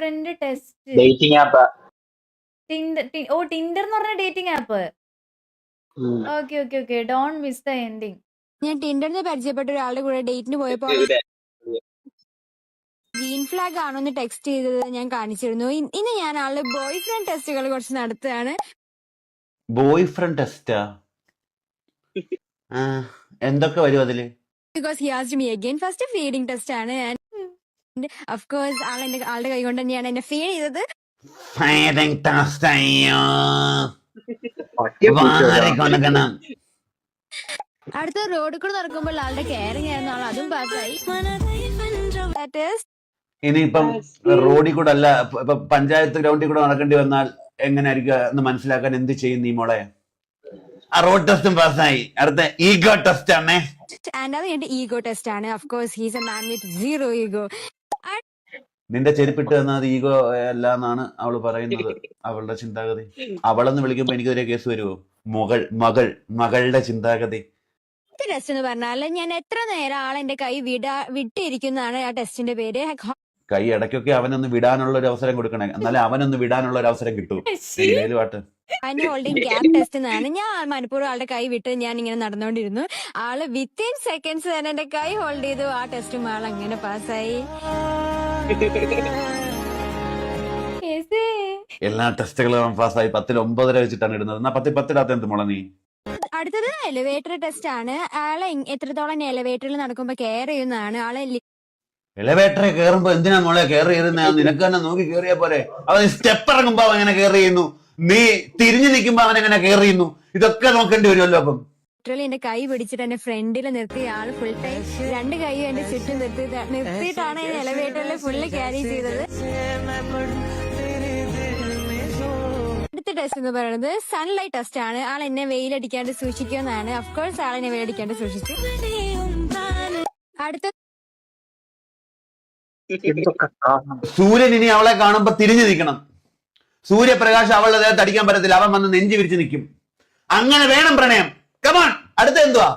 Front test dating app. Tinder എന്ന് പറഞ്ഞ dating app. Okay okay okay. Don't miss the ending. ഞാൻ ടിൻഡറിന് പരിചയപ്പെട്ട ഒരാളുടെ കൂടെ ഡേറ്റിന് പോയപ്പോൾ ഗ്രീൻ ഫ്ലാഗ് ആണോന്ന് ടെക്സ്റ്റ് ചെയ്തത് ഞാൻ കാണിച്ചിരുന്നു. ഇന്ന് ഞാൻ ആളുടെ ബോയ് ഫ്രണ്ട് ടെസ്റ്റുകൾ കുറച്ച് നടത്തുകയാണ്. ബോയ് ഫ്രണ്ട് ടെസ്റ്റാ? എന്തൊക്കെ വരും അതില്? Because he asked me again. First feeding test ആണ്. ആൻഡ് ഓഫ് കോഴ്സ് ആളുടെ കൈ കൊണ്ട് തന്നെയാണ് എന്നെ ഫീഡ് ചെയ്തത്. Feeding test. അയ്യോ വാരി കൊടുക്കണം. അടുത്ത റോഡിൽ കൂടെ നടക്കുമ്പോൾ ആളുടെ കെയറിംഗ് ആയിരുന്നു. ആൾ അതും പാസ്സായി. ഇനിയിപ്പം റോഡിൽ കൂടെ അല്ല, ഇപ്പൊ പഞ്ചായത്ത് ഗ്രൗണ്ടിൽ കൂടെ നടക്കേണ്ടി വന്നാൽ എങ്ങനെയായിരിക്കും എന്ന് മനസ്സിലാക്കാൻ എന്ത് ചെയ്യും നീ മോളെ? ആ റോഡ് ടെസ്റ്റും പാസ്സായി. അടുത്ത ഈഗോ ടെസ്റ്റ് ആണേ. ആൻഡ് അത് എന്റെ ഈഗോ ടെസ്റ്റ് ആണ്. Of course he's a man with zero ego. നിന്റെ ചെരുപ്പിട്ട് തന്നത് ഈഗോ അല്ല എന്നാണ് അവള് പറയുന്നത്. അവളുടെ ചിന്താഗതി. അവളെന്ന് വിളിക്കുമ്പോ എനിക്കെതിരെ കേസ് വരുമോ? മകളുടെ ചിന്താഗതി. ടെസ്റ്റ് എന്ന് പറഞ്ഞാല് ഞാൻ എത്ര നേരം ആളെന്റെ കൈ വിട്ടിരിക്കുന്നതാണ് ആ ടെസ്റ്റിന്റെ പേര്. കൈ ഇടയ്ക്കൊക്കെ അവനൊന്ന് വിടാനുള്ള ഒരു അവസരം കൊടുക്കണേ, എന്നാലേ അവനൊന്ന് വിടാനുള്ള ഒരു അവസരം കിട്ടൂ. പാട്ട് ഹാൻഡ് ഹോൾഡിംഗ് ഗ്യാപ്പ് ടെസ്റ്റ് എന്നാണ്. ഞാൻ മനഃപൂർവ്വം ആളുടെ കൈ വിട്ട് ഞാൻ ഇങ്ങനെ നടന്നുകൊണ്ടിരുന്നു. ആള് വിത്തിൻ സെക്കൻഡ്സ് തന്നെ എന്റെ കൈ ഹോൾഡ് ചെയ്തു. ആ ടെസ്റ്റും ആൾ അങ്ങനെ പാസ്സായി. എല്ലാ ടെസ്റ്റുകളും പാസ്സായി. 10ൽ 9.5 വെച്ചിട്ടാണ് ഇടുന്നത്. എന്നാ 10ൽ 10 ഇടാത്ത എന്ത് മോളെ നീ? അടുത്തത് എലിവേറ്റർ ടെസ്റ്റ് ആണ്. ആളെ എത്രത്തോളം എലിവേറ്ററിൽ നടക്കുമ്പോ കെയർ ചെയ്യുന്നതാണ്. ആളെ എലിവേറ്ററിൽ കയറുമ്പോ എന്തിനാ മോളെ കെയർ ചെയ്യുന്ന? നിനക്ക് തന്നെ നോക്കി കയറിയാ പോലെ. അവൻ സ്റ്റെപ്പ് ഇറങ്ങുമ്പോ അവൻ എങ്ങനെ കെയർ ചെയ്യുന്നു, നീ തിരിഞ്ഞു നിൽക്കുമ്പോ അവൻ എങ്ങനെ കെയർ ചെയ്യുന്നു, ഇതൊക്കെ നോക്കേണ്ടി വരുമല്ലോ. അപ്പം എന്റെ കൈ പിടിച്ചിട്ട് എന്റെ ഫ്രണ്ടിൽ നിർത്തി ആള് ഫുൾ ടൈം 2 കൈയും എന്റെ ചുറ്റും നിർത്തിയിട്ടാണ് എലിവേറ്ററിൽ ഫുള്ള് ക്യാരി ചെയ്തത്. അടുത്ത ടെസ്റ്റ് എന്ന് പറയുന്നത് സൺലൈറ്റ് ടെസ്റ്റ് ആണ്. ആൾ എന്നെ വെയിലടിക്കാണ്ട് സൂക്ഷിക്കുമെന്നാണ്. അഫ്കോഴ്സ് ആളെന്നെ വെയിലടിക്കാണ്ട് സൂക്ഷിച്ചു. അടുത്ത സൂര്യൻ ഇനി അവളെ കാണുമ്പോ തിരിഞ്ഞു നിൽക്കണം. സൂര്യപ്രകാശം അവളുടെ ദേഹത്ത് അടിക്കാൻ പറ്റത്തില്ല. അവൻ വന്ന് നെഞ്ചു വിരിച്ച് നിൽക്കും. അങ്ങനെ വേണം പ്രണയം. കമാൺ. അടുത്ത എന്തുവാ?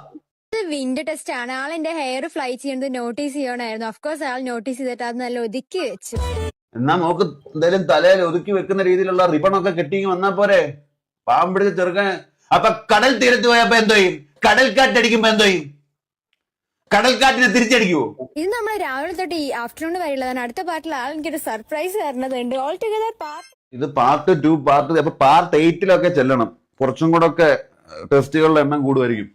വിൻഡ് ടെസ്റ്റ് ആണ്. ആൾ എന്റെ ഹെയർ ഫ്ലൈ ചെയ്യുന്നത് നോട്ടീസ് ചെയ്യണമായിരുന്നു. അഫ്കോഴ്സ് ആൾ നോട്ടീസ് ചെയ്തിട്ട് അത് നല്ല ഒതുക്കി വെച്ചു. എന്നാ നോക്ക് എന്തായാലും തലയിൽ ഒതുക്കി വെക്കുന്ന രീതിയിലുള്ള റിബണൊക്കെ കെട്ടി വന്നാ പോരെ? പാമ്പിടിച്ച് ചെറുക്കാൻ. അപ്പൊ കടൽ തീരത്ത് പോയപ്പോ എന്തോ ചെയ്യും? കടൽക്കാറ്റടിക്കുമ്പോ എന്തോ ചെയ്യും? കടൽക്കാറ്റിനെ തിരിച്ചടിക്കുവോ? ഇത് നമ്മൾ രാവിലെ തൊട്ട് ഈ ആഫ്റ്റർനൂൺ വരെയുള്ളതാണ്. അടുത്ത പാർട്ടിൽ ആൾ എനിക്കൊരു സർപ്രൈസ് തരുന്നതുണ്ട്. ഓൾ ടുഗദർ ഇത് പാർട്ട് 2 പാർട്ട് 8 ചെല്ലണം. കുറച്ചും കൂടെ ഒക്കെ ടെസ്റ്റുകളുടെ എണ്ണം കൂടുമായിരിക്കും.